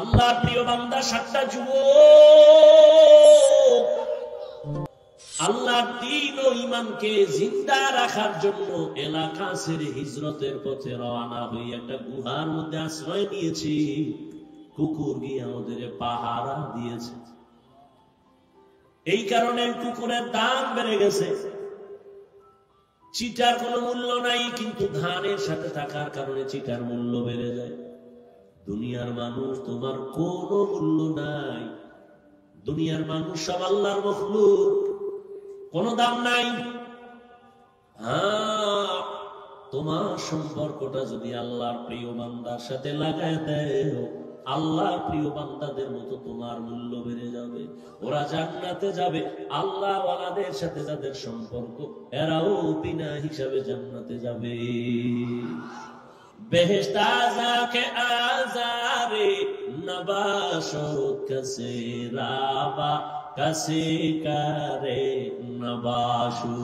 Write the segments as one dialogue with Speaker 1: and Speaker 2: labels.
Speaker 1: আল্লাহর প্রিয় বান্দা 7টা যুবক আল্লাহর দ্বীন ও ঈমানকে জিন্দা রাখার জন্য এলাকা ছেড়ে হিজরতের পথে রওনা হয়ে একটা গুহার মধ্যে আশ্রয় নিয়েছি। কুকুর গিয়ে আমাদের পাহারা দিয়েছে। এই কারণে কুকুরের দাম বেড়ে গেছে। চিটার কোনো মূল্য নাই, কিন্তু ধানের সাথে থাকার কারণে চিটার মূল্য বেড়ে যায়। দুনিয়ার মানুষ তোমার কোনো মূল্য নাই। দুনিয়ার মানুষ সব আল্লাহর মখলুক, কোনো দাম নাই। তোমার সম্পর্কটা যদি আল্লাহর প্রিয় বান্দার সাথে লাগায় দেয়, আল্লাহর প্রিয় বান্দাদের মতো তোমার মূল্য বেড়ে যাবে। ওরা জান্নাতে যাবে। আল্লাহ ওয়ালাদের সাথে যাদের সম্পর্ক, এরাও বিনা হিসাবে জান্নাতে যাবে। বেহেশত আযাকে আযারে নবাশো কাসে রাবা কাসে কারে নবাশু।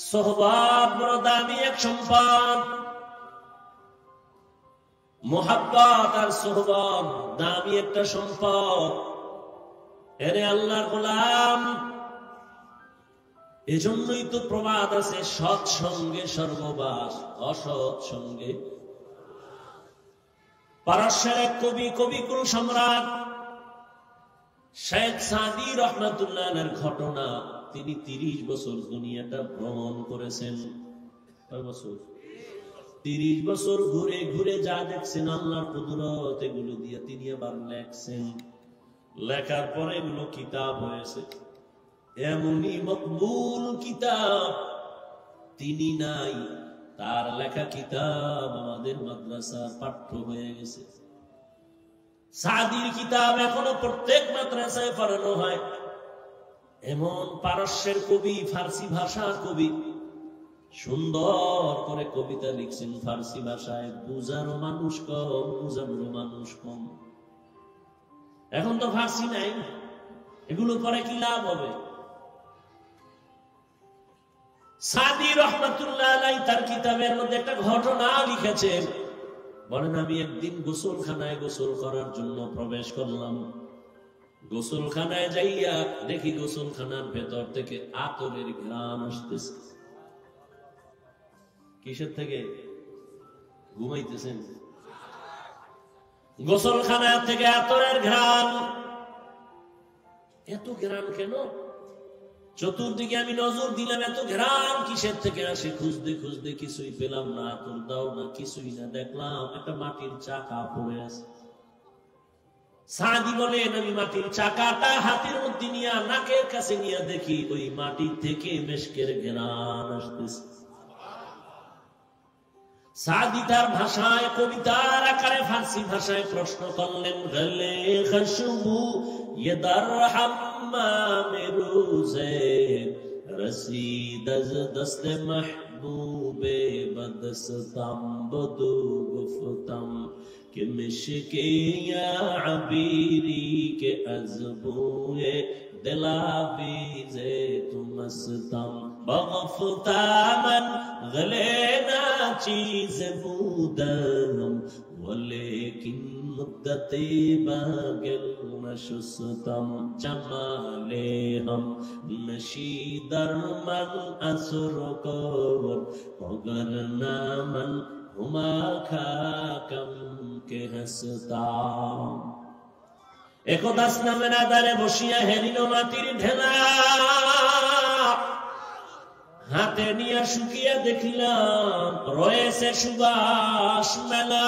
Speaker 1: সোহবত বড় দামি এক সম্পদ। মোহাব্বত আর সোহবত দামি একটা সম্পদ। এরে আল্লাহর গোলাম, এজন্যই তো প্রবাদ আছে, সৎ সঙ্গে স্বর্গবাস, অসৎ সঙ্গে। পারস্যের এক কবি, কবিকুল সম্রাট শেখ সাদি রহমাতুল্লাহের ঘটনা। তিনি 30 বছর দুনিয়াটা ভ্রমণ করেছেন। কয় বছর? 30 বছর ঘুরে ঘুরে যা দেখছেন আল্লাহর কুদরত, এগুলো দিয়ে তিনি আবার লেখছেন। লেখার পরে এগুলো কিতাব হয়েছে। এমনই মকবুল কিতাব তিনি নাই, তার লেখা কিতাব আমাদের মাদ্রাসা পাঠ্য হয়ে গেছে। সাদির কিতাব এখনো প্রত্যেক মাদ্রাসায় পড়ানো হয়। এমন পারস্যের কবি, ফার্সি ভাষার কবি, সুন্দর করে কবিতা লিখছেন ফার্সি ভাষায়। বুঝারও মানুষ কম, বুঝানোরও মানুষ কম। এখন তো ফার্সি নাই, এগুলো করে কি লাভ হবে? সাদি রহমাতুল্লাহ আলাইহি তার কিতাবের মধ্যে একটা ঘটনা লিখেছেন। বলেন, আমি একদিন গোসলখানায় গোসল করার জন্য প্রবেশ করলাম। গোসলখানায় যাইয়া দেখি গোসলখানার ভেতর থেকে আতরের ঘ্রাণ আসতেছে। কিসের থেকে? ঘুমাইতেছেন? গোসলখানা থেকে আতরের ঘ্রাণ। এত ঘ্রাণ কেন? চতুর্দিকে আমি নজর দিলাম, এত ঘ্রাণ কিসের থেকে আসে? খুঁজতে খুঁজতে কিছুই পেলাম না, আতর দাও না, কিছুই না। দেখলাম একটা মাটির চাকা পড়ে আছে। সাদি বলেন, আমি মাটির চাকাটা হাতের মধ্যে নিয়ে নাকের কাছে নিয়ে দেখি ওই মাটি থেকে মেশকের ঘ্রাণ আসতেছে। সাদি তার ভাষায়, কবিতার আকারে ফার্সি ভাষায় প্রশ্ন করলেন, গলে খুশবু ये दर हम्माम रोज़े रसीद अज़ दस्त महबूबे बदस्तम बदू गुफ्तम कि मिश्के या अबीरी के अज़बूए दिलावीज़े तुमस्तम बगफ्ता मन गले ना चीज़ बूदम वलेकिन मुद्दते बागिल नशुस्तम जमाले हम नशीदर मन असुर को मगर नामन हुमा खाकम के हस्ताम। একদাস নামের আধারে বসিয়া হেরিল মাটির ঢেলা, হাতে নিয়ে শুকিয়ে দেখলাম রয়েছে সুবাস মেলা।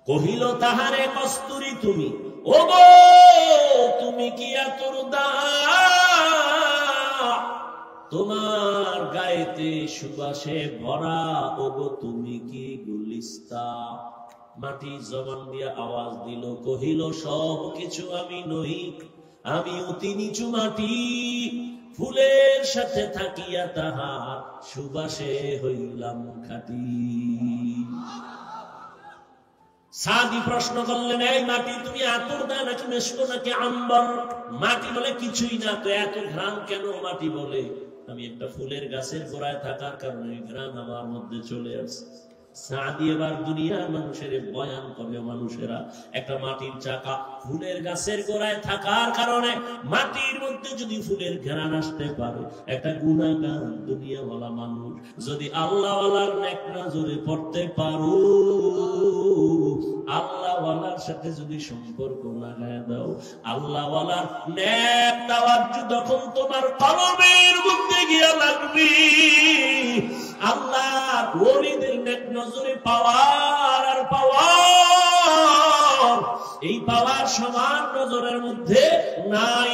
Speaker 1: কহিল তাহারে কস্তুরী তুমি, ও গো তুমি কি আতর দাও? তোমার গায়েতে সুবাসে ভরা, ও গো তুমি কি গুলিস্তা? মাটি জবান দিয়া আওয়াজ দিল, কহিল সব কিছু আমি নই, আমি অতি নিচু মাটি। ফুলের সাথে থাকিয়া তাহার সুবাসে হইলাম খাঁটি। সাদি প্রশ্ন করলেন, এই মাটি তুমি আতর দাও নাকি মেশকো নাকি আম্বর? মাটি বলে কিছুই না। তো এত ঘ্রাণ কেন? মাটি বলে আমি একটা ফুলের গাছের গোড়ায় থাকার কারণে ঘ্রাণ আমার মধ্যে চলে আসে। সাদি এবার দুনিয়ার মানুষের বয়ান করে, মানুষেরা একটা মাটির চাকা ফুলের গাছের গোড়ায় থাকার কারণে মাটির মধ্যে যদি ফুলের ঘেরান আসতে পারে, একটা গুনাহগার দুনিয়াওয়ালা মানুষ যদি আল্লাহওয়ালার নেক নজরে পড়তে পারো, আল্লাহওয়ালার সাথে যদি সম্পর্ক লাগায় দাও, আল্লাহওয়ালার নেক তাওয়াজ্জু যখন তোমার কলবের মধ্যে গিয়া লাগবে, আল্লাহর ওলিদের নেক নজরে পাওয়ার আর পাওয়ার, এই পাওয়ার সমান নজরের মধ্যে নাই।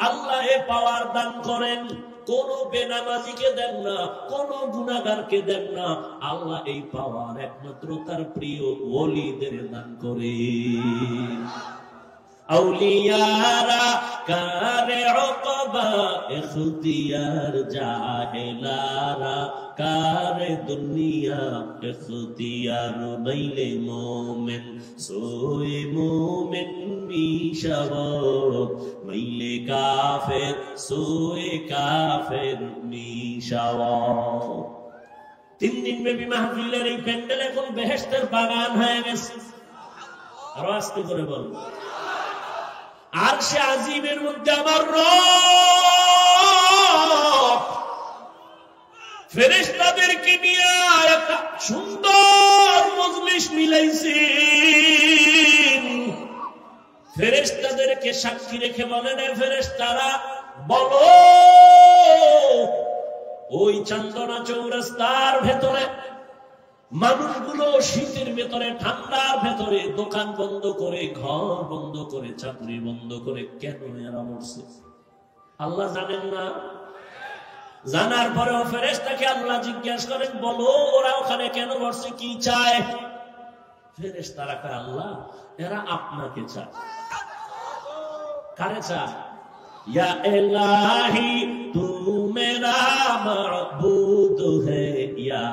Speaker 1: আল্লাহ এ পাওয়ার দান করেন, কোন বেনামাজিকে দেন না, কোন গুনাহগারকে দেন না। আল্লাহ এই পাওয়ার একমাত্র তার প্রিয় ওলিদের দান করে। আউলিয়ারা কারে উকবা ইখতিয়ার, জাহেলারা কারে দুনিয়া ইখতিয়ার, নইলে মোমেন সোয়ে মোমেন মিশাওয়াত, নইলে কাফের সোয়ে কাফের মিশাওয়াত। 3 দিন ব্যাপী মাহফিলের এই প্যান্ডেল এখন বেহেশতের বাগান হয়ে গেছে। আরো আস্তে করে বল। আরশে আজিমের মধ্যে আমার রব ফেরেশতাদেরকে নিয়ে একটা সুন্দর মজলিস মিলাইছেন। ফেরেশতাদেরকে সাক্ষী রেখে বলেন, ফেরেশতারা বলো, ওই চান্দনা চৌরাস্তার ভেতরে মানুষগুলো শীতের ভেতরে, ঠান্ডার ভেতরে দোকান বন্ধ করে, ঘর বন্ধ করে, চাকরি বন্ধ করে কেন এরা মরছে? আল্লাহ জানেন না? জানার পরেও ফেরেশতাকে আল্লাহ জিজ্ঞাসা করেন, বলো ওরা ওখানে কেন মরছে, কি চায়? ফেরেশতারা কয়, আল্লাহ এরা আপনাকে চায়। কারে চায়? या इलाही तू मेरा मअबूद है, या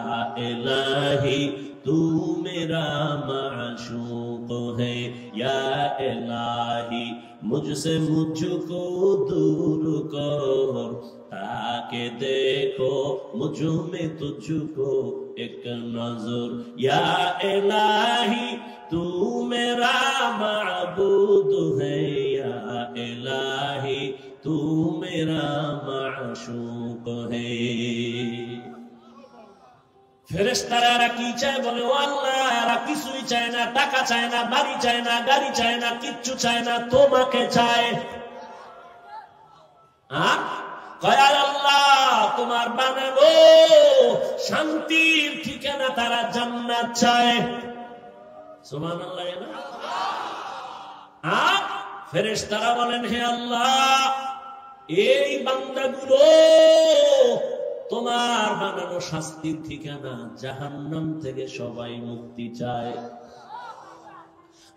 Speaker 1: इलाही तू मेरा माशूक है, या इलाही मुझसे मुझको दूर कर, ताकि देखो मुझ में तुझको एक नजर, या इलाही तू मेरा मअबूद है, या इलाही तू मेरा माशूक है। ফেরেশতারা কি চায়? বলে, ও আল্লাহ এরা কিছুই চায় না, টাকা চায় না, বাড়ি চায় না, গাড়ি চায় না, কিচ্ছু চায় না, তোমাকে চায়। কয় আল্লাহ তোমার বানানো শান্তির ঠিকানা তারা জান্নাত চায়। সুবহানাল্লাহ। ফেরেশতারা বলেন, হে আল্লাহ এই বান্দাগুলো তোমার বানানো শাস্তির ঠিকানা জাহান্নাম থেকে সবাই মুক্তি চায়।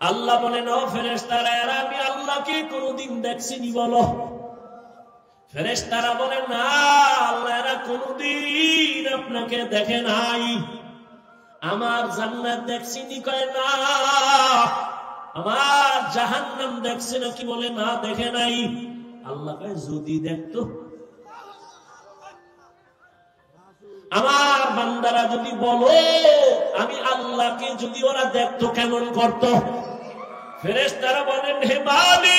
Speaker 1: আল্লাহ বলেন, ও ফেরেশতারা এরা আমি আল্লাহকে কোনদিন দেখছিনি বলো? ফেরেশতারা বলেন, না আল্লাহ এরা কোনদিন আপনাকে দেখে নাই। আমার জান্নাত দেখছিনি? কয় না। আমার জাহান্নাম দেখছে নাকি? বলে না, দেখে নাই। আল্লাহ কয়, যদি দেখতো, আমার বান্দারা যদি বলো আমি আল্লাহকে যদি ওরা দেখতো কেমন করত? ফেরেশতারা বলেন, হে মালিক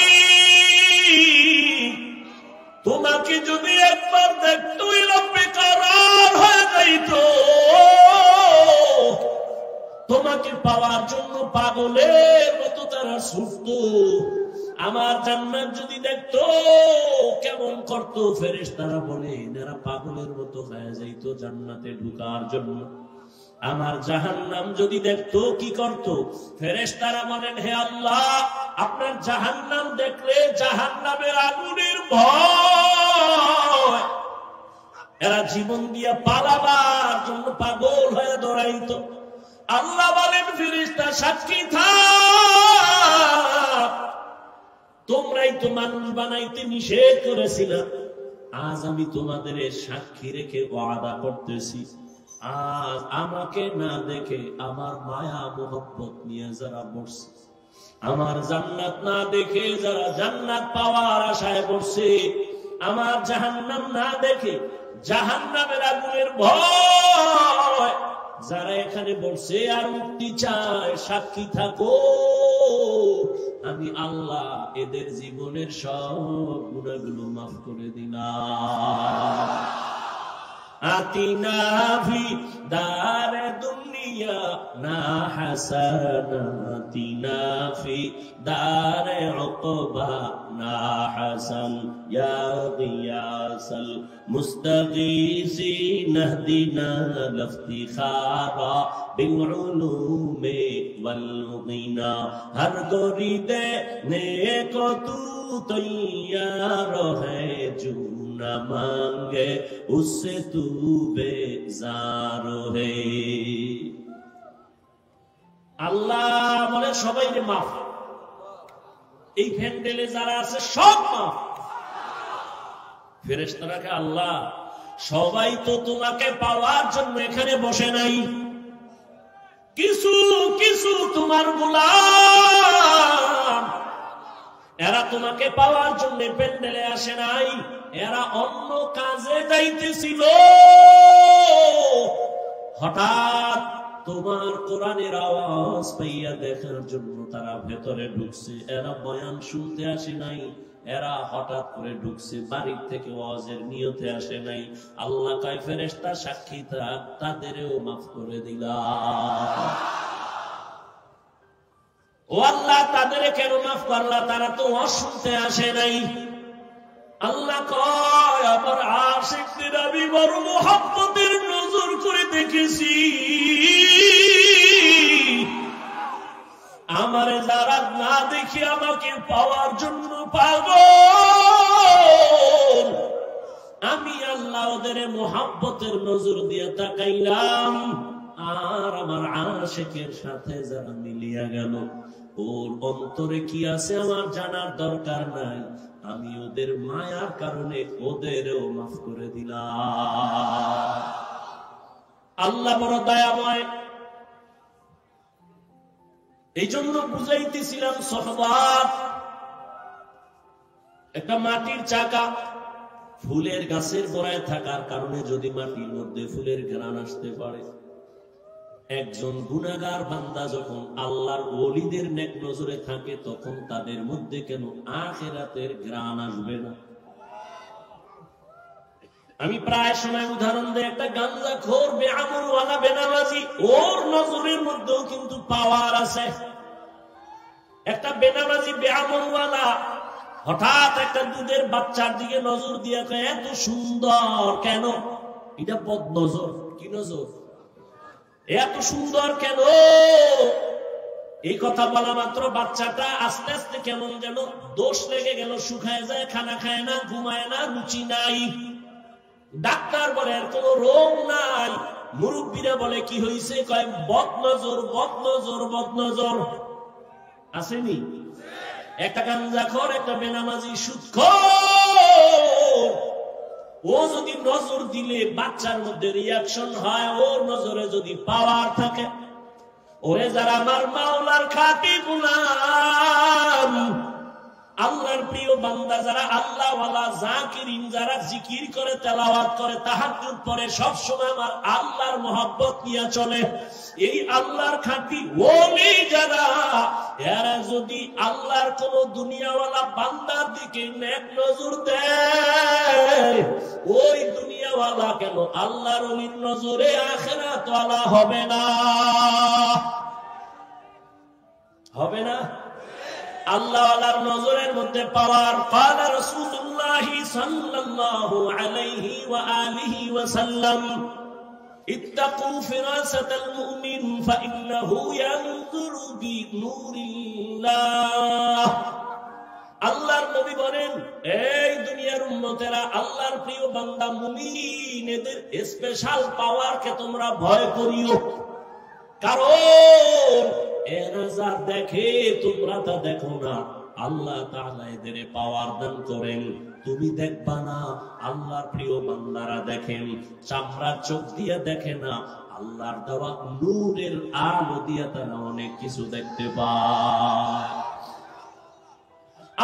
Speaker 1: তোমাকে যদি একবার দেখতো বেকারার হয়ে যাইতো, তোমাকে পাওয়ার জন্য পাগলের মতো তারা ছুটত। আমার জান্নাত যদি দেখতো কেমন করত? ফেরেশতারা বলেন এরা পাগলের মতো হয়ে যাইতো জান্নাতে ঢোকার জন্য। আমার জাহান্নাম যদি দেখতো কি করত? ফেরেশতারা বলেন, হে আল্লাহ আপনার জাহান্নাম দেখলে জাহান্নামের আগুনের ভয় এরা জীবন দিয়া পালাবার জন্য পাগল হয়ে দৌড়াইতো। আল্লাহ বলেন, ফেরেশতা সাক্ষী থাক, তোমরাই তো মানুষ বানাইতে নিষেধ করেছিলাম, আজ আমি তোমাদের সাক্ষী রেখে ওয়াদা করতেছি, আজ আমাকে না দেখে আমার মায়া মোহব্বত নিয়ে যারা বসছে, আমার জান্নাত না দেখে যারা জান্নাত পাওয়ার আশায় বসছে, আমার জাহান্নাম না দেখে জাহান্নামের আগুনের ভয় যারা এখানে বসে আর মুক্তি চায় সাক্ষী থাকো, আমি আল্লাহ এদের জীবনের সব গুনাহগুলো মাফ করে দিলাম। আতিনা ফি দারে দুনিয়া না হাসানা, আতিনা ফি দারে উকবা না হাসান, ইয়া গিয়াসাল মুস্তাগীসিন ইহদিনা লিফতিখারা বিল উলুমি ওয়াল গিনা, হর গরিদে নেকো তু তৈয়ার হ্যায় জু না মাঙ্গে উসসে তু বেজার হে। আল্লাহ বলে সবাই মাফ, এই প্যান্ডেলে যারা আছে সব মাফ। ফেরেশতারাকে আল্লাহ সবাই তো তোমাকে পাওয়ার জন্য এখানে বসে নাই, কিছু কিছু তোমার গোলাম এরা তোমাকে পাওয়ার জন্য প্যান্ডেলে আসে নাই, এরা অন্য কাজে যাইতেছিল। হঠাৎ তোমার কোরআনের আওয়াজ পাইয়া দেখার জন্য তারা ভেতরে ঢুকছে। এরা বয়ান শুনতে আসে নাই, এরা হঠাৎ করে ঢুকছে, বাড়ির থেকে ওয়াজের নিয়তে আসে নাই। আল্লাহ কয় ফেরেশতা সাক্ষী থাক, তাদেরও মাফ করে দিলাম। ও আল্লাহ তাদের কেন মাফ করলা? তারা তো ওয়াজ শুনতে আসে নাই। আল্লাহ কয় আমার আশিকদের আমি বড় মুহাব্বতের নজর করে দেখেছি, আমারে যারা না দেখি আমাকে পাওয়ার জন্য পাগল, আমি আল্লাহ ওদের মুহাব্বতের নজর দিয়ে তাকাইলাম। আর আমার আশিকের সাথে যারা মিলিয়া গেল, ওর অন্তরে কি আছে আমার জানার দরকার নাই, আমি ওদের মায়ার কারণে ওদেরও মাফ করে দিলাম। আল্লাহ বড় দয়াময়। এই জন্য বুঝাইতেছিলাম সহবাত একটা মাটির চাকা, ফুলের গাছের গোড়ায় থাকার কারণে যদি মাটির মধ্যে ফুলের ঘ্রাণ আসতে পারে, একজন গুনাহগার বান্দা যখন আল্লাহর ওলিদের নেক নজরে থাকে তখন তাদের মধ্যে কেন আখিরাতের ঘ্রাণ আসবে না? আমি প্রায় সময় উদাহরণ দেই, একটা গাঞ্জাখোর বেআমলওয়ালা বেনামাজি, ওর নজরের মধ্যেও কিন্তু পাওয়ার আছে। একটা বেনামাজি বেআমলওয়ালা হঠাৎ একটা দুধের বাচ্চার দিকে নজর দিয়ে এত সুন্দর কেন? এটা বদ নজর। কি নজর? এত সুন্দর কেন? এই কথা বলা মাত্র বাচ্চাটা আস্তে আস্তে কেমন যেন দোষ লেগে গেল, শুকায় যায়, খানা খায় না, ঘুমায় না, রুচি নাই। ডাক্তার বলে এর কোন রোগ নাই। মুরব্বীরা বলে কি হয়েছে? কয় বদ নজর, বদ নজর, বদ নজর। আসেনি? একটা গাঞ্জাখোর, একটা বেনামাজি, সুদখোর, ও যদি নজর দিলে বাচ্চার মধ্যে রিয়াকশন হয়, ওর নজরে যদি পাওয়ার থাকে, ওরে যারা আমার মাওলার খাঁটি গোলাম, আল্লাহর প্রিয় বান্দা, যারা আল্লাহওয়ালা জাকিরিন, যারা জিকির করে, তেলাওয়াত করে, তাহাজ্জুদ পড়ে, সব সময় আমার আল্লাহর মহব্বত নিয়ে চলে, এই আল্লাহর খাঁটি ওলি যারা, এরা যদি আল্লাহর কোন দুনিয়াওয়ালা বান্দার দিকে নেক নজর দেয়, ওই দুনিয়াওয়ালা কেন আল্লাহর ওলির নজরে আখিরাতওয়ালা হবে না? হবে না? আল্লাহওয়ালার নজরের মধ্যে পাওয়ার। ক্বালা রাসূলুল্লাহ সাল্লাল্লাহু আলাইহি ওয়া আলিহি ওয়া সাল্লাম, ইত্তাকু ফিরাসাতাল মুমিন ফাইন্নাহু ইয়ানজুরু বিনূরিল্লাহ। আল্লাহর নবী বলেন, এই দুনিয়ার উম্মতেরা, আল্লাহর প্রিয় বান্দা মুমিন, এদের স্পেশাল পাওয়ারকে তোমরা ভয় করিও, কারণ এরা যা দেখে তোমরা তা দেখো না। আল্লাহ তাআলা এদের পাওয়ার দান করেন, তুমি দেখবা না। আল্লাহর প্রিয় বান্দারা দেখেন, চামড়ার চোখ দিয়ে দেখে না, আল্লাহর দেওয়া নূরের আলো দিয়ে তারা অনেক কিছু দেখতে পায়।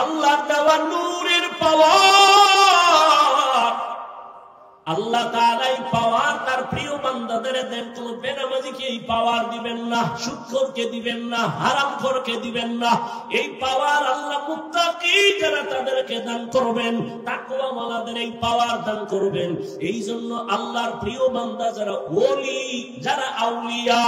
Speaker 1: আল্লাহর দেওয়া নূরের পাওয়ার, আল্লাহ তাআলাই পাওয়ার তার প্রিয় বান্দা বেঈমানদের দেন, কোন বেনামাজিকে এই পাওয়ার দিবেন না, সুদখোরকে দিবেন না, হারামখোরকে দিবেন না। এই পাওয়ার আল্লাহ মুত্তাকি যারা তাদেরকে দান করবেন, তাকওয়াওয়ালাদের এই পাওয়ার দান করবেন। এই জন্য আল্লাহর প্রিয় বান্দা যারা ওলি, যারা আউলিয়া,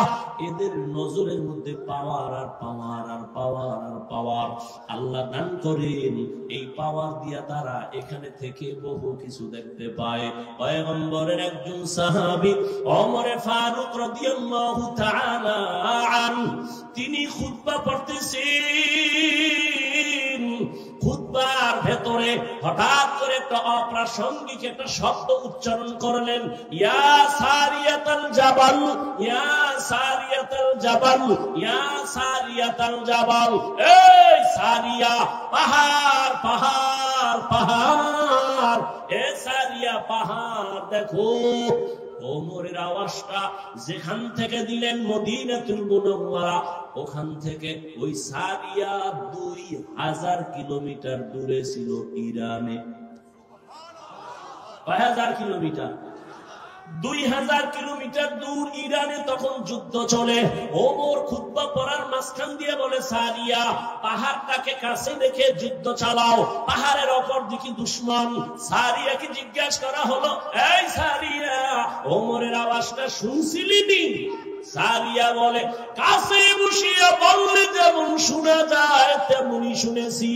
Speaker 1: এদের নজরের মধ্যে পাওয়ার আর পাওয়ার আর পাওয়ার আর পাওয়ার আল্লাহ দান করেন। এই পাওয়ার দিয়া তারা এখানে থেকে বহু কিছু দেখতে পায়। পয়গম্বরের একজন সাহাবী ওমর ফারুক রাদিয়াল্লাহু তাআলা আনহু, তিনি খুতবা পড়তেছেন। খুতবার ভেতরে হঠাৎ করে একটা অপ্রাসঙ্গিক একটা শব্দ উচ্চারণ করলেন, ইয়া সারিয়াতাল জাবাল, ইয়া সারিয়াতাল জাবাল, ইয়া সারিয়াতাল জাবাল। এই সারিয়া, পাহাড় পাহাড় পাহাড়, এ সারিয়া পাহাড় দেখো। ওমরের আওয়াজটা যেখান থেকে দিলেন মদিনাতুল মুনাওয়ারা, ওখান থেকে ওই সারিয়া 2000 কিলোমিটার দূরে ছিল ইরানে। কয় হাজার কিলোমিটার? 2000 কিলোমিটার দূর ইরানে তখন যুদ্ধ চলে। ওমর খুতবা পড়ার মাঝখান দিয়ে বলে, সারিয়া, পাহাড়টাকে কাছে দেখে যুদ্ধ চালাও, পাহাড়ের অপর দিকে দুশমন। সারিয়াকে জিজ্ঞাসা করা হলো, এই সারিয়া, ওমরের আওয়াজটা শুনছিলি? সারিয়া বলে, কাছে বসিয়া বললে যেমন শোনা যায় তেমনই শুনেছি।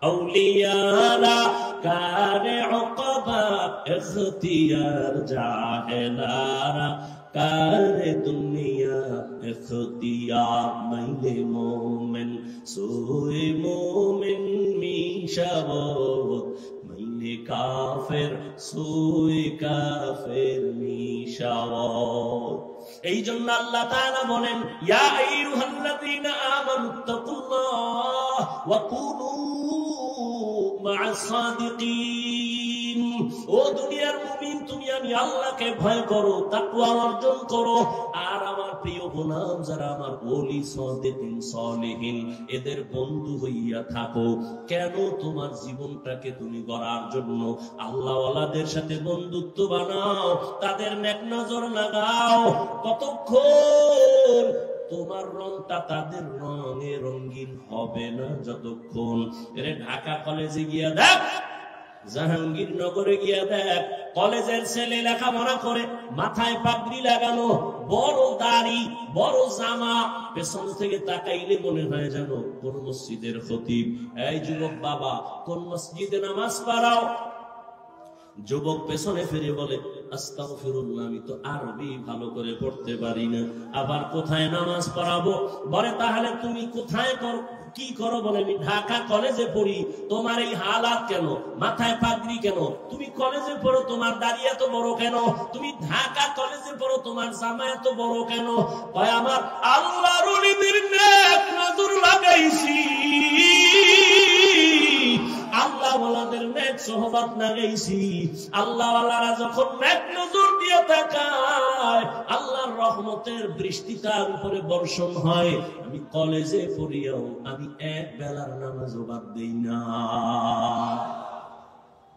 Speaker 1: আউলিয়ারা কারে উকবা ইখতিয়ার, জাহেলারা কারে দুনিয়া ইখতিয়ার। মাইলে মোমেন সোয়ে মোমেন মিশাবত, মাইলে কাফের সোয়ে কাফের মিশাবত। এই জন্য আল্লাহ তাআলা বলেন, ইয়া আইয়ুহাল্লাযীনা আমানুত্তাকুল্লাহ ওয়া কুনু মা'আস সাদিকিন। ও দুনিয়ার মুমিন, তুমি আমি আল্লাহকে ভয় করো, তাকওয়া অর্জন করো, আর আমার প্রিয় গোলাম যারা আমার ওলি সাদিকিন সালেহিন, এদের বন্ধু হইয়া থাকো। কেন? তোমার জীবনটাকে তুমি গড়ার জন্য আল্লাহওয়ালাদের সাথে বন্ধুত্ব বানাও, তাদের নেক নজর লাগাও। কতক্ষণ তোমার রংটা তাদের রঙে রঙিন হবে না? যতক্ষণ। এরে ঢাকা কলেজে গিয়া দেখ, জাহাঙ্গীরনগরে গিয়া দেখ, কলেজের ছেলে লেখাপড়া করে, মাথায় পাগড়ি লাগানো, বড় দাড়ি, বড় জামা, পেছন থেকে তাকাইলে মনে হয় যেন কোন মসজিদের খতিব। এই যুবক বাবা, কোন মসজিদে নামাজ পড়াও? যুবক পেছনে ফিরে বলে, আস্তাগফিরুল্লাহ, আমি তো আরবি ভালো করে পড়তে পারি না, আবার কোথায় নামাজ পড়াবো? বলে, তাহলে তুমি কোথায় কি করো? বলে, আমি ঢাকা কলেজে পড়ি। তোমার এই হালাত কেন? মাথায় পাগড়ি কেন? তুমি কলেজে পড়ো, তোমার দাড়ি এত বড় কেন? তুমি ঢাকা কলেজে পড়ো, তোমার জামা এত বড় কেন? কয়, আমার আল্লাহর ওলিদের নেক নজর লাগাইছি, আল্লাহওয়ালাদের নেক সোহবত লাগাইছি। আল্লাহওয়ালারা যখন নেক নজর দিয়ে তাকায়, আল্লাহর রহমতের বৃষ্টি তার উপরে বর্ষণ হয়। আমি কলেজে পড়িয়াও আমি এক বেলার নামাজও বাদ দেই না।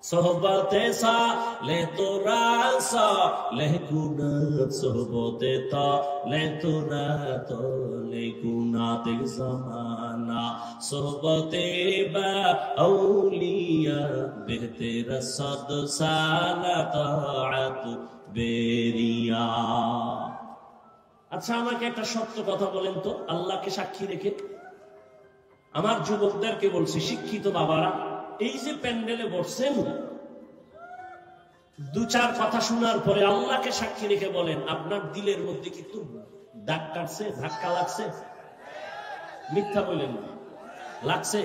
Speaker 1: সোহবতে সালে তোরা সালে গুনাত, সোহবতে তালে তোরা তালে গুনাত জামানা, সোহবতে বা আউলিয়া বেহতের সদ সালা তাআত বেরিয়া। আচ্ছা, আমাকে একটা সত্য কথা বলেন তো, আল্লাহকে সাক্ষী রেখে আমার যুবকদেরকে বলছি, শিক্ষিত বাবারা, এই যে প্যান্ডেলে বসছেন, 2-4 কথা শোনার পরে আল্লাহকে সাক্ষী রেখে বলেন, আপনার দিলের মধ্যে কি একটু দাগ কাটছে, ধাক্কা লাগছে? মিথ্যা বলেন না, লাগছে?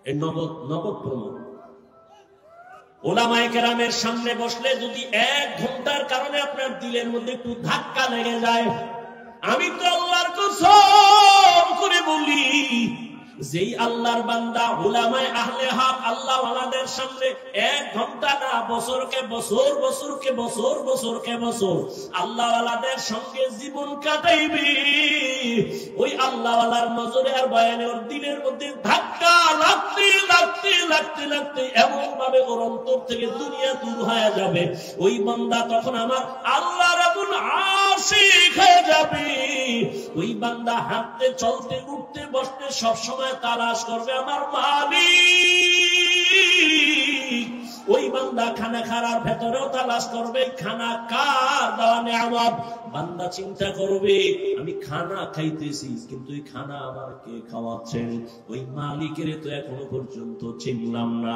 Speaker 1: এই নগদ প্রমাণ। ওলামায়ে কেরামের সামনে বসলে যদি 1 ঘন্টার কারণে আপনার দিলের মধ্যে একটু ধাক্কা লেগে যায়, আমি তো আল্লাহর কসম করে বলি, যেই আল্লাহর বান্দা উলামায়ে আহলে হক আল্লাহওয়ালাদের সামনে 1 ঘন্টা না, বছরকে বছর, বছরকে বছর, বছরকে বছর আল্লাহওয়ালাদের সঙ্গে জীবন কাটাইবে, ওই আল্লাহওয়ালার নজরে আর বয়ানে ওর দিলের মধ্যে ধাক্কা ধাক্কা লাগতে লাগতে লাগতে লাগতে এমন ভাবে ওর অন্তর থেকে দুনিয়া দূর হয়ে যাবে, ওই বান্দা তখন আমার আল্লাহ রাব্বুল আশিক হয়ে যাবে। ওই বান্দা হাঁটতে চলতে উঠতে বসতে সবসময় তালাশ করবে আমার মালিক। ওই বান্দা খানা খাওয়ার ভেতরেও তালাশ করবে খানা কার দেওয়া নেয়ামত। বান্দা চিন্তা করবে আমি খানা খাইতেছি, কিন্তু এই খানা আমার কে খাওয়াচ্ছেন? ওই মালিকের তো এখনো পর্যন্ত চিনলাম না।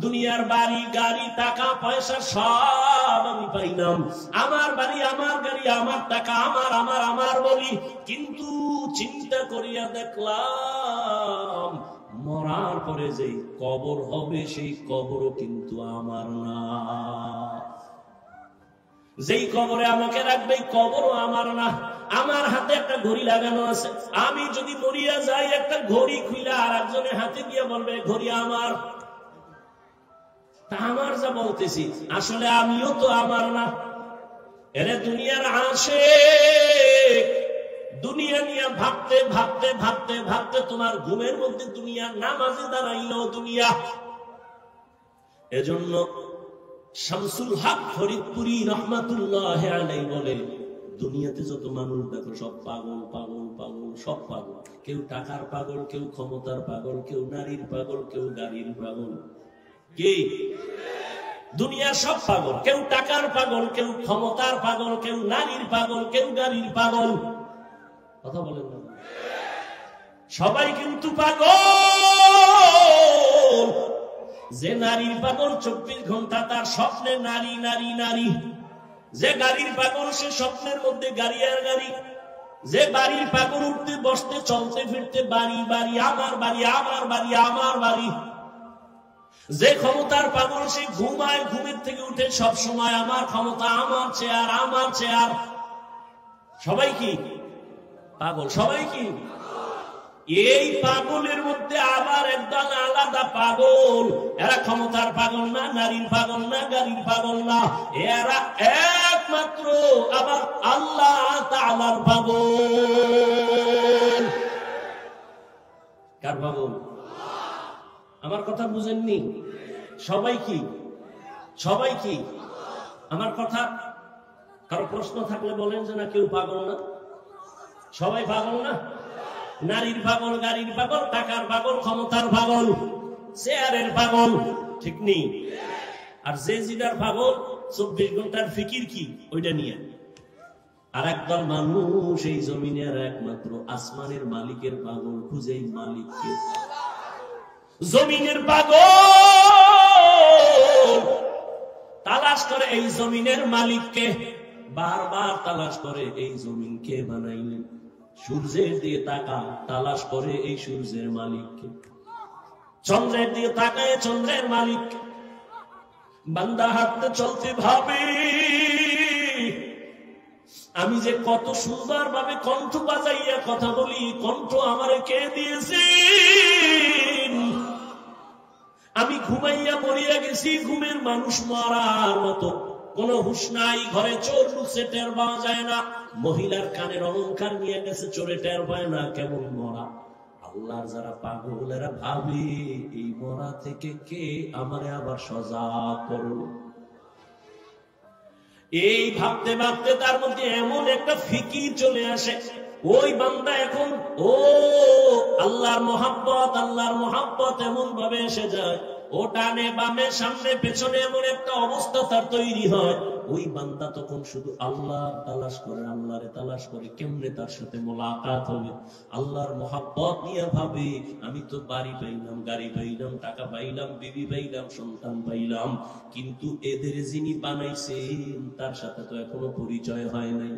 Speaker 1: দুনিয়ার বাড়ি গাড়ি টাকা পয়সা সব আমি পাইলাম, আমার বাড়ি আমার গাড়ি আমার টাকা আমার আমার আমার বলি, কিন্তু চিন্তা করিয়া দেখলাম মরার পরে যে কবর হবে সেই কবরও কিন্তু আমার না। যেই কবরে আমাকে রাখবে কবরও আমার না। আমার হাতে একটা ঘড়ি লাগানো আছে, আমি যদি মরিয়া যাই একটা ঘড়ি খুইলা আর একজনের হাতে দিয়ে বলবে ঘড়ি আমার। তা আমার যা বলতেছি আসলে আমিও তো আমার না। এরে দুনিয়ার আশিক, দুনিয়া নিয়ে ভাবতে ভাবতে ভাবতে ভাবতে তোমার ঘুমের মধ্যে দুনিয়া, নামাজে দাঁড়াইলো দুনিয়া। এজন্য শামসুল হক ফরিদপুরি রহমাতুল্লাহ আলাইহি বলে দুনিয়াতে যত মানুষ দেখো সব পাগল পাগল পাগল, সব পাগল। কেউ টাকার পাগল, কেউ ক্ষমতার পাগল, কেউ নারীর পাগল, কেউ গাড়ির পাগল। কি দুনিয়ার সব পাগল, কেউ টাকার পাগল, কেউ ক্ষমতার পাগল, কেউ নারীর পাগল, কেউ গাড়ির পাগল। কথা বলেন না, সবাই কিন্তু পাগল। যে নারীর পাগল 24 ঘন্টা তার স্বপ্নে নারী নারী নারী। যে গাড়ির পাগল সে স্বপ্নের মধ্যে গাড়ি আর গাড়ি। যে বাড়ির পাগল উঠতে বসতে চলতে ফিরতে বাড়ি বাড়ি আমার বাড়ি আমার বাড়ি আমার বাড়ি। যে ক্ষমতার পাগল সে ঘুমায়, ঘুমের থেকে উঠে সব সময় আমার ক্ষমতা আমার চেয়ার আমার চেয়ার। সবাই কি পাগল? সবাই কি? এই পাগলের মধ্যে আবার একদল আলাদা পাগল, এরা ক্ষমতার পাগল না, নারীর পাগল না, গাড়ির পাগল না, এরা একমাত্র আবার আল্লাহ তাআলার পাগল। কার পাগল? আমার কথা বুঝেননি? সবাই কি? সবাই কি? আমার কথা কারো প্রশ্ন থাকলে বলেন যে না কেউ পাগল না। সবাই পাগল না? নারীর পাগল, গাড়ির পাগল, টাকার পাগল, ক্ষমতার পাগল, চেয়ারের পাগল, ঠিক নেই? আর যে জিদার পাগল 24 ঘন্টার ফিকির কি ওইটা নিয়ে। আর একদল মানুষ এই জমিনের একমাত্র আসমানের মালিকের পাগল, খুঁজে মালিককে। জমিনের পাগল তালাশ করে এই জমিনের মালিককে, বারবার তালাশ করে এই জমিন কে বানাইলেন। সূর্যের দিয়ে তাকা, তালাশ করে এই সূর্যের মালিককে। চন্দ্রের দিয়ে তাকায় চন্দ্রের মালিক। বান্দা হাঁটতে চলতে ভাবে আমি যে কত সুন্দর ভাবে কণ্ঠ বাজাইয়া কথা বলি, কণ্ঠ আমারে কে দিয়েছে? আমি ঘুমাইয়া পড়িয়া গেছি, ঘুমের মানুষ মরার মতো, কোন হুশ নাই। ঘরে চোর ঢুকছে টের পাওয়া যায় না। মহিলার কানের অলংকার নিয়ে গেছে, চোরে টের পায় না, কেমন মরা। আল্লাহর যারা পাগল এরা ভাবে এই মরা থেকে কে আমারে আবার সজাগ করলো। এই ভাবতে ভাবতে তার মধ্যে এমন একটা ফিকির চলে আসে, ওই বান্দা এখন ও আল্লাহর মহাব্বত এমন ভাবে এসে যায়, ও ডানে বামে সামনে পেছনে এমন একটা অবস্থা তার তৈরি হয়। ওই বান্দা তখন শুধু আল্লাহ তালাশ করে, আল্লাহরে তালাশ করে কেমনে তার সাথে মোলাকাত হবে। আল্লাহর মহাব্বত নিয়ে ভাবে আমি তো বাড়ি পাইলাম, গাড়ি পাইলাম, টাকা পাইলাম, বিবি পাইলাম, সন্তান পাইলাম, কিন্তু এদের যিনি বানাইছেন তার সাথে তো এখনো পরিচয় হয় নাই।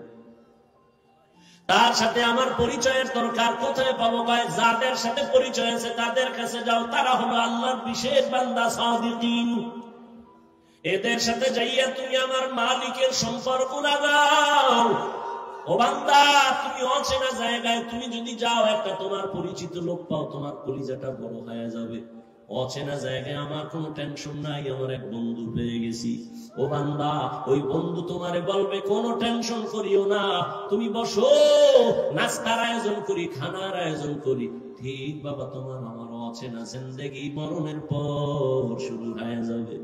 Speaker 1: তার সাথে আমার পরিচয়ের দরকার। কোথায় পাবো? যাদের সাথে পরিচয় আছে তাদের কাছে যাও, তারা হলো আল্লাহর বিশেষ বান্দা সাদিকিন। এদের সাথে যাইয়া তুমি আমার মালিকের সম্পর্ক লাগাও। ও বান্দা, তুমি অচেনা জায়গায় তুমি যদি যাও, একটা তোমার পরিচিত লোক পাও, তোমার কলিজাটা বড় হয়ে যাবে। অচেনা জায়গায় আমার কোনো টেনশন নাই, আমার এক বন্ধু পেয়ে গেছি। ও বান্দা, ওই বন্ধু তোমারে বলবে কোনো টেনশন করিও না, তুমি বসো, নাস্তার আয়োজন করি, খানার আয়োজন করি। ঠিক বাবা, তোমার আমার অচেনা জিন্দেগি মরণের পর শুরু হয়ে যাবে।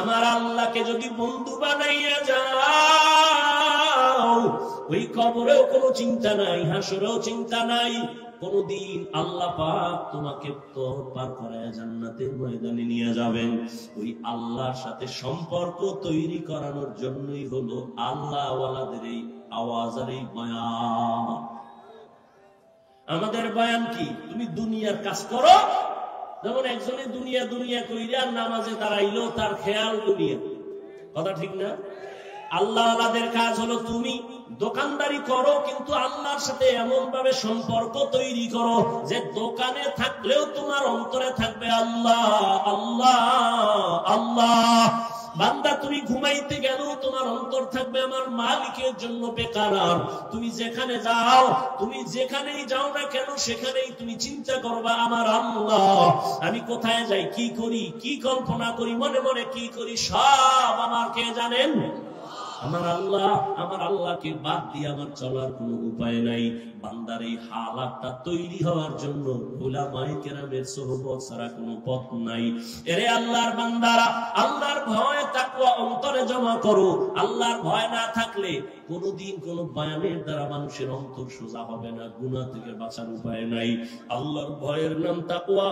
Speaker 1: আমার আল্লাহকে যদি বন্ধু বানাইয়া যাও, ওই কবরেও কোনো চিন্তা নাই, হাসরেও চিন্তা নাই। কোনদিন আল্লাহ পাক তোমাকে তো পার করায় জান্নাতের ময়দানে নিয়ে যাবেন। ওই আল্লাহর সাথে সম্পর্ক তৈরি করানোর জন্যই হলো আল্লাহ ওয়ালাদের এই আওয়াজ আর এই বয়ান। আমাদের বয়ান কি? তুমি দুনিয়ার কাজ করো, যেমন একজনে দুনিয়া দুনিয়া কইরা নামাজে দাঁড়াইলো, তার খেয়াল দুনিয়া, কথা ঠিক না? আল্লাহ ওয়ালাদের কাজ হলো তুমি দোকানদারি করো, কিন্তু আল্লাহর সাথে এমন ভাবে সম্পর্ক তৈরি করো যে দোকানে থাকলেও তোমার অন্তরে থাকবে আল্লাহ আল্লাহ আল্লাহ। বান্দা, তুমি ঘুমাইতে গেলেও তোমার অন্তর থাকবে আমার মালিকের জন্য বেকারার। তুমি যেখানে যাও, তুমি যেখানেই যাও না কেন, সেখানেই তুমি চিন্তা করবা আমার আল্লাহ, আমি কোথায় যাই, কি করি, কি কল্পনা করি, মনে মনে কি করি, সব আমার কে জানেন? আমার আল্লাহ। আমার আল্লাহকে বাদ দিয়ে আমার চলার কোনো উপায় নাই। বান্দার এই হালাতটা তৈরি হওয়ার জন্য উলামায়ে কেরামের সোহবত ছাড়া কোনো পথ নাই। এরে আল্লাহর বান্দারা, আল্লাহর ভয় তাকওয়া অন্তরে জমা করো। আল্লাহর ভয় না থাকলে কোনদিন কোন বয়ানের দ্বারা মানুষের অন্তর সোজা হবে না, গুনাহ থেকে বাঁচার উপায় নাই। আল্লাহর ভয়ের নাম তাকওয়া।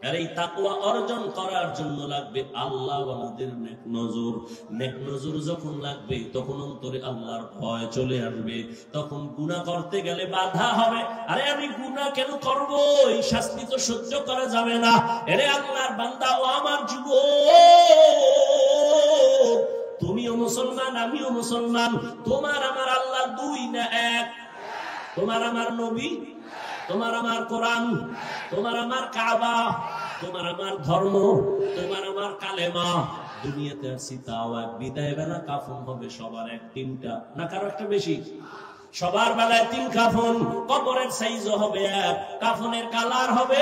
Speaker 1: আর এই তাকওয়া অর্জন করার জন্য লাগবে আল্লাহ ওয়ালাদের নেক নজর। নেক নজর যখন লাগবে, তখন অন্তরে আল্লাহর ভয় চলে আসবে। তখন গুনাহ করতে গেলে বাধা হবে, আরে আমি গুনাহ কেন করব, এই শাস্তি তো সহ্য করা যাবে না। আরে আল্লাহর বান্দা, ও আমার যুবক, তুমিও মুসলমান, আমিও মুসলমান। তোমার আমার আল্লাহ দুই না এক? তোমার আমার নবী, তোমার আমার কোরআন, তোমার আমার কাবা, তোমার আমার ধর্ম, তোমার আমার কালেমা। দুনিয়াতে আসি তাও এক, বিদায় বেলা কাফন হবে সবার এক তিনটা, না কারো একটা বেশি? সবার বেলায় তিন কাফন। কবরের সাইজও হবে এক, কাফনের কালার হবে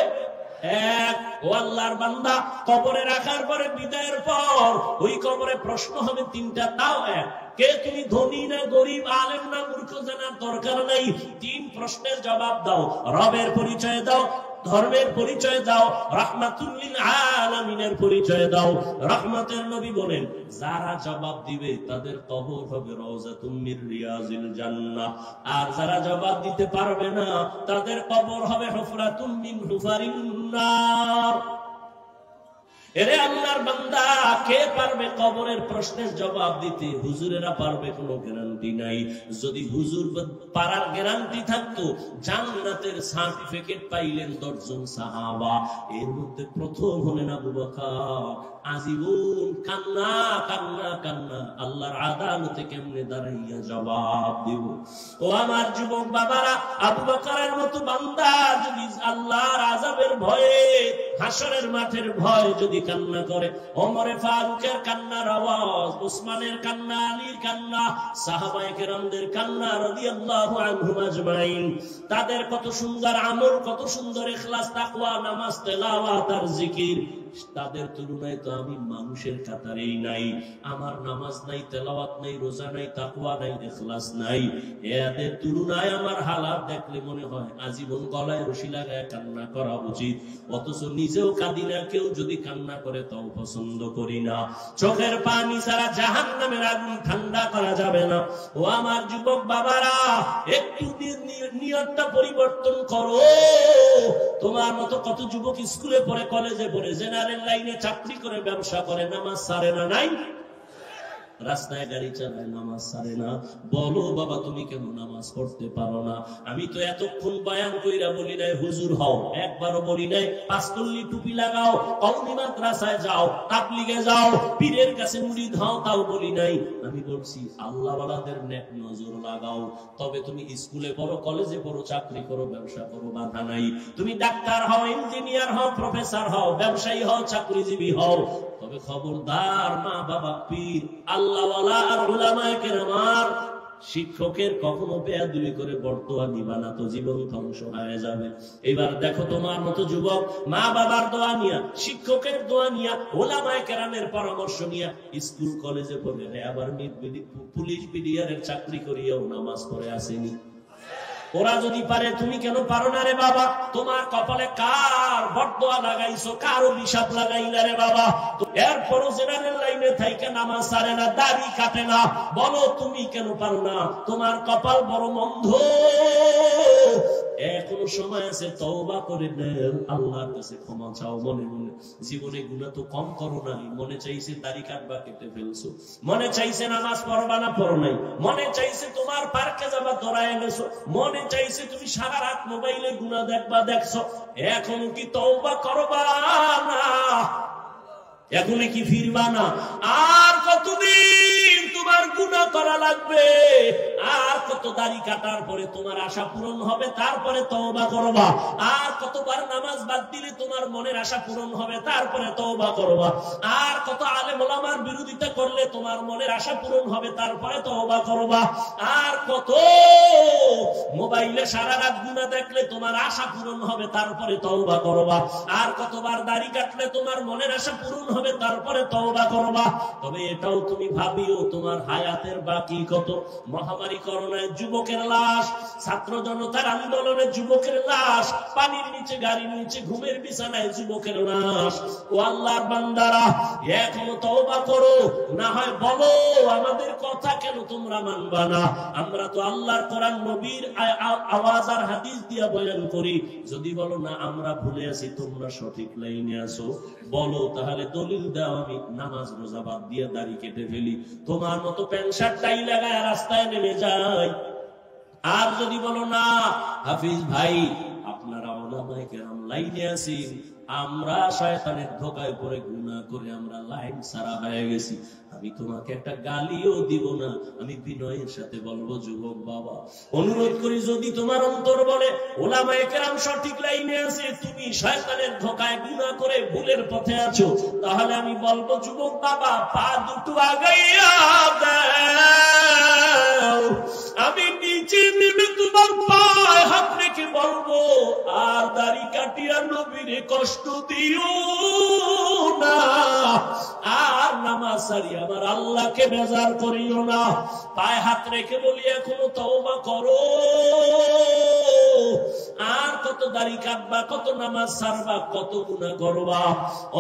Speaker 1: এক। ও আল্লাহর বান্দা, কবরে রাখার পরে বিদায়ের পর ওই কবরে প্রশ্ন হবে তিনটা, তাও এক। কে তুমি, ধনী না গরিব, আলেম না মূর্খ, জানার দরকার নাই। তিন প্রশ্নের জবাব দাও, রবের পরিচয় দাও, ধর্মের পরিচয় দাও, রাহমাতুল লিল আলামিনের পরিচয় দাও। রহমতের নবী বলেন, যারা জবাব দিবে তাদের কবর হবে রওজাতুম মির রিয়াজিল জান্নাহ। আর যারা জবাব দিতে পারবে না, তাদের কবর হবে হুফরাতুম মিন হুফারিন নার। এরে আল্লাহর বান্দা, কে পারবে কবরের প্রশ্নের জবাব দিতে? হুজুরেরা পারবে, কোনো গ্যারান্টি নাই। যদি হুজুর পারার গ্যারান্টি থাকতো, জান্নাতের সার্টিফিকেট পাইলেন 10 জন সাহাবা। এর মধ্যে প্রথম হলেন আবু বকর। আজীবন কান্না কান্না কান্না, আল্লাহর আদালতে কেমনে দাঁড়াইয়া জবাব দিব। ও আমার যুবক বাবারা, আবু বকরের মতো বান্দা যদি আল্লাহর আযাবের ভয়ে, হাসরের মাঠের ভয় যদি কান্না করে, ওমরে ফারুকের কান্নার আওয়াজ, উসমানের কান্না, আলীর কান্না, সাহাবায়ে কেরামদের কান্না রাদিয়াল্লাহু আনহুম আজমাইন, তাদের কত সুন্দর আমল, কত সুন্দর ইখলাস, তাকওয়া, নামাজ, তেলাওয়াত আর জিকির, তাদের তুলনায় তো আমি মানুষের কাতারেই নাই। আমার নামাজ নাই, তেলাওয়াত নাই, রোজা নাই, তাকওয়া নাই, ইখলাস নাই। এদের তুলনায় আমার হালাত দেখলে মনে হয় আজীবন গলায় রশি লাগায় কান্না করা উচিত। অথচ নিজেও কাঁদি না, কেউ যদি কান্না করে তাও পছন্দ করি না। চোখের পানি ছাড়া জাহান্নামের আগুন ঠান্ডা করা যাবে না। ও আমার যুবক বাবারা, একটু নিয়তটা পরিবর্তন করো। তোমার মতো কত যুবক স্কুলে পড়ে, কলেজে পড়ে, জেনারেল লাইনে চাকরি করে, ব্যবসা করে, নামাজ ছাড়ে না? নাই? রাস্তায় গাড়ি চালায়, নামাজ ছাড়ে না। বলো বাবা, তুমি কেন নামাজ পড়তে পারো না? আমি তো এতক্ষণ বয়ান কইরা বলি নাই হুজুর হও, একবারও বলি নাই 5 কল্লি টুপি লাগাও, কওমি মাদ্রাসায় যাও, তাবলিগে যাও, পীরের কাছে মুরিদ হও, তাও বলি নাই। আমি বলছি আল্লাহ ওয়ালাদের নেক নজর লাগাও। তবে তুমি স্কুলে পড়ো, কলেজে পড়ো, চাকরি করো, ব্যবসা করো, বাধা নাই। তুমি ডাক্তার হও, ইঞ্জিনিয়ার হও, প্রফেসর হও, ব্যবসায়ী হও, চাকরিজীবী হও। তবে খবরদার, মা বাবা, পীর, আল্লাহ ওয়ালা আর উলামায়ে কেরাম শিক্ষকের কখনো বেয়াদবি করে বর্তমান দিবা না, তো জীবন ধ্বংস হয়ে যাবে। এবার দেখো তোমার মতো যুবক মা বাবার দোয়া নিয়া, শিক্ষকের দোয়া নিয়া, ওলামায়ে কেরামের পরামর্শ নিয়া স্কুল কলেজে পড়ে, আবার পুলিশ বিডিআরের চাকরি করিয়াও নামাজ পড়ে আসেনি। ওরা যদি পারে তুমি কেন পারো না রে বাবা? তোমার কপালে কার বরদোয়া লাগাইছো, কার অভিশাপ লাগাইলা রে বাবা? এরপরও জেনারেল লাইনে থাইকে নামাজ ছাড়ে না, দাড়ি কাটে না, বলো তুমি কেন পারো না? তোমার কপাল বড় মন্দ। এখনো সময় আছে, তওবা করে নেন, আল্লাহর কাছে ক্ষমা চাও মনে মনে। জীবনে গুনাহ তো কম করো নাই, মনে চাইছে দাড়ি কাটবা, কেটে ফেলছো। মনে চাইছে নামাজ পড়বা না, পড়ো নাই। মনে চাইছে তোমার পার্কে যাবা, দৌড়ায় গেছো। মনে চাইছে তুমি সারা রাত মোবাইলে গুনাহ দেখবা, দেখছো। এখনো কি তওবা করবা না? এখনো কি ফিরবা না? আর কতদিন তোমার গুনাহ করা লাগবে? আর কত দাড়ি কাটার পরে তোমার আশা পূরণ হবে, তারপরে তওবা করবা? আর কতবার নামাজ বাদ দিলে তোমার মনের আশা পূরণ হবে, তারপরে তওবা করবা? আর কত আলেম ওলামার বিরোধিতা করলে তোমার মনের আশা পূরণ হবে, তারপরে তওবা করবা? আর কত মোবাইলে সারা রাত গুনাহ দেখলে তোমার আশা পূরণ হবে, তারপরে তওবা করবা? আর কতবার দাড়ি কাটলে তোমার মনের আশা পূরণ হবে, তারপরে তওবা করবা? তবে এটাও তুমি ভাবিও, তোমার হায়াতের বাকি কত? মহামারী করোনায় যুবকের লাশ, ছাত্র জনতার আন্দোলনে যুবকের লাশ, পানির নিচে, গাড়ির নিচে, ঘুমের বিছানায় যুবকের লাশ। ও আল্লাহর বান্দারা, এখনো তওবা করো, না হয় বলো আমাদের কথা কেন তোমরা মানবা না? আমরা তো আল্লাহর কোরআন, নবীর আওয়াজ আর হাদিস দিয়া বয়ান করি। যদি বলো না আমরা ভুলে আছি, তোমরা সঠিক লাইনে আছো, বলো তাহলে দলিল দাও, আমি নামাজ রোজা বাদ দিয়ে দাড়ি কেটে ফেলি, তোমার মতো প্যান্ট শার্ট টাই লাগায় রাস্তায় নেমে যাই। আর যদি বলো না হাফিজ ভাই আপনারা ওলামায়ে কেরাম লাইনে আছেন, আমরা শয়তানের ধোঁকায় পড়ে গুনাহ করে আমরা লাইন ছাড়া হয়ে গেছি, আমি তোমাকে একটা গালিও দিব না। আমি বিনয়ের সাথে বলবো, যুবক বাবা অনুরোধ করি, যদি তোমার অন্তর বলে ওলামায়ে কেরাম সঠিক লাইনে আছে, তুমি শয়তানের ধোঁকায় গুনাহ করে ভুলের পথে আছো, তাহলে আমি বলবো, যুবক বাবা পা দুটো আগাইয়া দাও, আমি নিচে নেমে তোমার পায়ে হাত রেখে বলবো, আর দাড়ি কাটিয়া নবীরে কষ্ট দিও না, আর নামাজ ছাড়িয়ে আমার আল্লাহকে বেজার করিও না। পায়ে হাত রেখে বলি, এখনো তওবা করো। আর কত দাড়ি কাটবা, কত নামাজ ছাড়বা, কত গুনাহ করবা?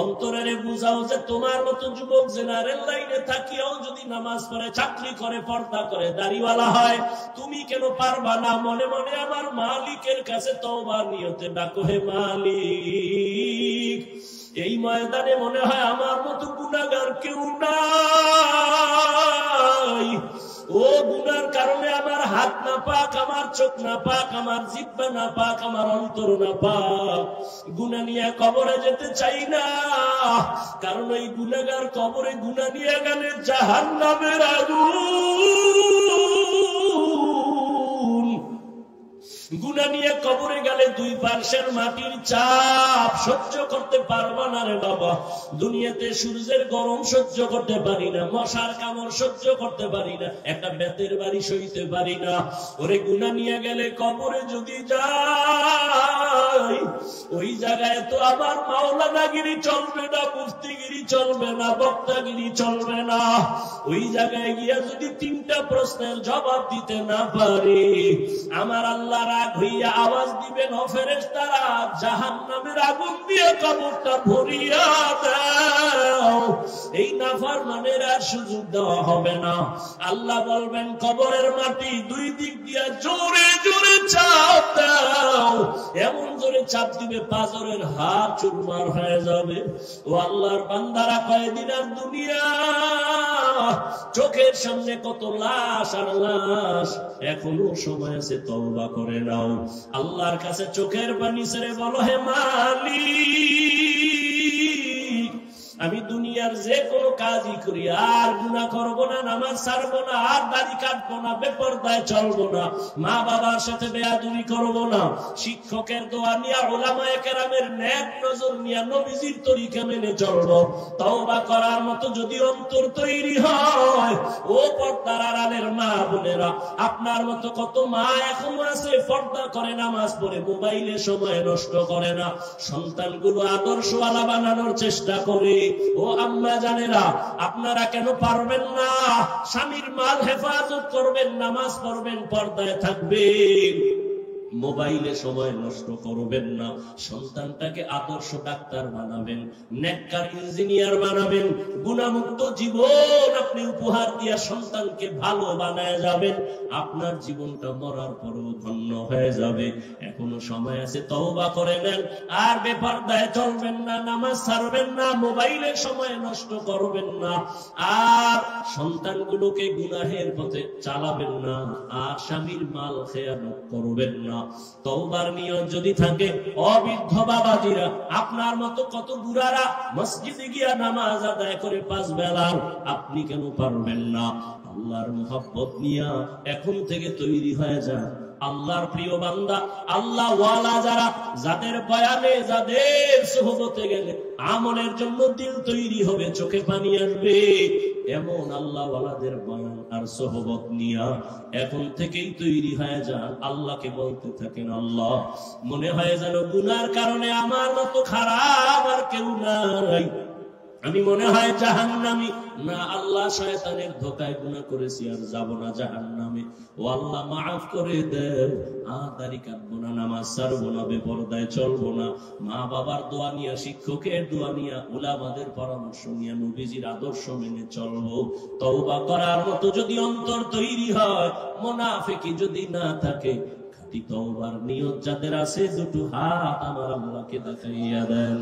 Speaker 1: অন্তরে বুঝাও যে তোমার মতো যুবক জেনারেল লাইনে থাকিয়াও যদি নামাজ পড়ে, চাকরি করে, পর্দা করে, দাড়িওয়ালা হয়, তুমি কেন পারবা না? মনে মনে আমার মালিকের কাছে তওবার নিয়তে ডাকো, হে মালিক, এই ময়দানে মনে হয় আমার মতো গুনাহগার কেউ নাই। ও গুনার কারণে আমার হাত না পাক, আমার চোখ না পাক, আমার জিহ্বা না পাক, আমার অন্তর না পাক। গুনাহ নিয়ে কবরে যেতে চাই না, কারণ এই গুনাহগার কবরে গুনাহ নিয়ে গেলে জাহান্নামের আগুন। গুনাহ নিয়ে কবরে গেলে দুই পার্শ্বের মাটির চাপ সহ্য করতে পারবা না রে বাবা। দুনিয়াতে সূর্যের গরম সহ্য করতে পারি না, মশার কামড় সহ্য করতে পারি না, একটা বেতের বাড়ি সইতে পারি না। ওরে গুনাহ নিয়ে গেলে কবরে যদি যাই, ওই জায়গায় তো আবার মাওলানাগিরি চলবে না, মুফতিগিরি চলবে না, বক্তাগিরি চলবে না। ওই জায়গায় গিয়া যদি তিনটা প্রশ্নের জবাব দিতে না পারি, আমার আল্লাহ রাগ হইয়া আওয়াজ দিবেন, ও ফেরেশতারা জাহান্নামের আগুন দিয়ে কবরটা ভরিয়া দাও। এই নাফরমানের আর সুযোগ দেওয়া হবে না। আল্লাহ বলবেন, কবরের মাটি দুই দিক দিয়া জোরে জোরে চাপ দাও। এমন জোরে চাপ দিবে পাঁজরের হাত চুরমার হয়ে যাবে। ও আল্লাহর বান্দারা, কয়দিন আর দুনিয়া, চোখের সামনে কত লাশ আর লাশ। এখনো সময় আছে, তওবা করে নাও। আল্লাহর কাছে চোখের পানি ছেড়ে বলো, হে মালিক, আমি দুনিয়ার যে কোনো কাজই করি আর গুনাহ করব না, নামাজ ছাড়বো না, আর দাড়ি কাটবো না, বেপরদায় চলবো না, মা বাবার সাথে বেয়াদবি করব না, শিক্ষকের দোয়া নিয়ে, উলামায়ে কেরামের নেক নজর নিয়ে নবীজির তরিকা মেনে চলবো। তওবা করার মতো যদি অন্তর তৈরি হয়, ও পর্দার আড়ালের মা বোনেরা, আপনার মতো কত মা এখন আছে পর্দা করে, নামাজ পড়ে, মোবাইলে সময় নষ্ট করে না, সন্তানগুলো আদর্শওয়ালা বানানোর চেষ্টা করে। ও আম্মা জানেরা, আপনারা কেন পারবেন না? স্বামীর মাল হেফাজত করবেন, নামাজ পড়বেন, পর্দায় থাকবেন, মোবাইলে সময় নষ্ট করবেন না, সন্তানটাকে আদর্শ ডাক্তার বানাবেন, নেককার ইঞ্জিনিয়ার বানাবেন, গুনাহমুক্ত জীবন আপনি উপহার দিয়া সন্তানকে ভালো বানায় যাবেন, আপনার জীবনটা মরার পরও ধন্য হয়ে যাবে। এখনো সময় আছে, তওবা করে নেন, আর বেপরদায় চলবেন না, নামাজ ছাড়বেন না, মোবাইলে সময় নষ্ট করবেন না, আর সন্তানগুলোকে গুনাহের পথে চালাবেন না, আর স্বামীর মাল খেয়ানত করবেন না। তওবার নিয়ত যদি থাকে, অবৃদ্ধ বাবাজিরা, আপনার মতো কত বুড়ারা মসজিদে গিয়া নামাজ আদায় করে 5 বেলা, আপনি কেন পারবেন না? আল্লাহর মুহাব্বত নিয়া এখন থেকে তৈরি হয়ে যান। আল্লাহর প্রিয় বান্দা, আল্লাহ ওয়ালা যারা, যাদের বয়ানে, যাদের সোহবতে গেলে আমলের জন্য দিল তৈরি হবে, চোখে পানি আসবে, এমন আল্লাহ ওয়ালাদের বয়ান আর সোহবত নিয়া এখন থেকেই তৈরি হয়ে যান। আল্লাহকে বলতে থাকেন, আল্লাহ, মনে হয় যেন গুনার কারণে আমার মতো খারাপ আর কেউ নাই, আমি মনে হয় জাহান্নামী না। আল্লাহ, শয়তানের ধোকায় গুনাহ করেছি, আর যাব না জাহান্নামে। ও আল্লাহ, মাফ করে দেও, আর দাড়ি কাটবো না, নামাজ ছাড়বো না, বেপরদায় চলবো না, মা বাবার দোয়া নিয়া, শিক্ষকের দোয়া নিয়া, উলামাদের পরামর্শ নিয়া নবীজির আদর্শ মেনে চলবো। তওবা করার মতো যদি অন্তর তৈরি হয়, মুনাফিকি যদি না থাকে, তওবার নিয়ত যাদের আছে, দুটো হাত আমার আল্লাহকে দেখাইয়া দেন।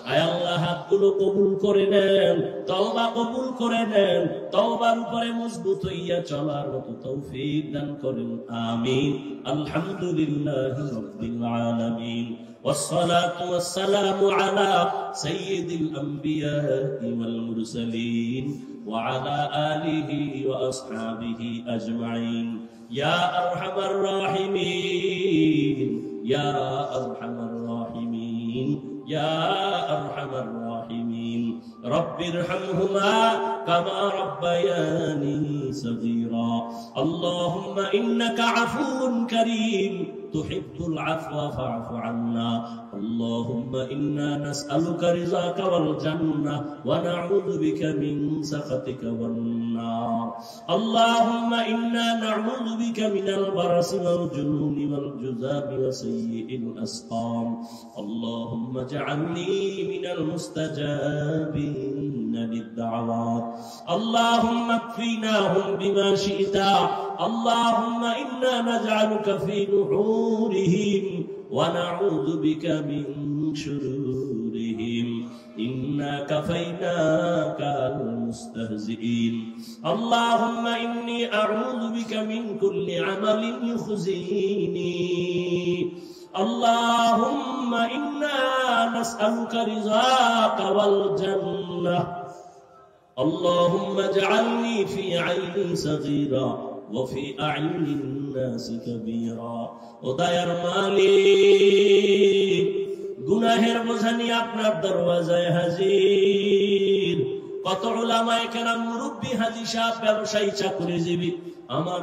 Speaker 1: আয় আল্লাহ, হাতগুলো কবুল করে নেন, তওবা কবুল করে নেন, তওবার উপরে মজবুত হইয়া চলার মতো তৌফিক দান করেন, আমিন। আলহামদুলিল্লাহি রাব্বিল আলামিন, والصلاة والسلام على سيد الأنبياء والمرسلين وعلى آله وأصحابه أجمعين. يا أرحم الراحمين، يا أرحم الراحمين، يا أرحم الراحمين. رب ارحمهما كما ربياني صغيرا. اللهم إنك عفو كريم تحب العفو فاعف عنا. اللهم إنا نسألك رضاك والجنة ونعوذ بك من سخطك والنار. اللهم إنا نعوذ بك من البرص والجنون والجذام وسيء الأسقام. اللهم اجعلني من المستجابين للدعوات. اللهم اكفيناهم بما شئت. اللهم إنا نجعلك في نحورهم ونعوذ بك من شرورهم. إنا كفيناك المستهزئين. اللهم إني أعوذ بك من كل عمل يخزيني. اللهم إنا نسألك رضاك والجنة. اللهم اجعلني في عيني صغيرا وفي أعين الناس كبيرا. وداير মালিক, গুনাহের বোঝা নিয়ে আপনার দরওয়াজায় হাজির। কত উলামায়ে কেরাম, মুরব্বী, হাজী সাহেব, ব্যবসায়ী, চাকরিজীবী, আমার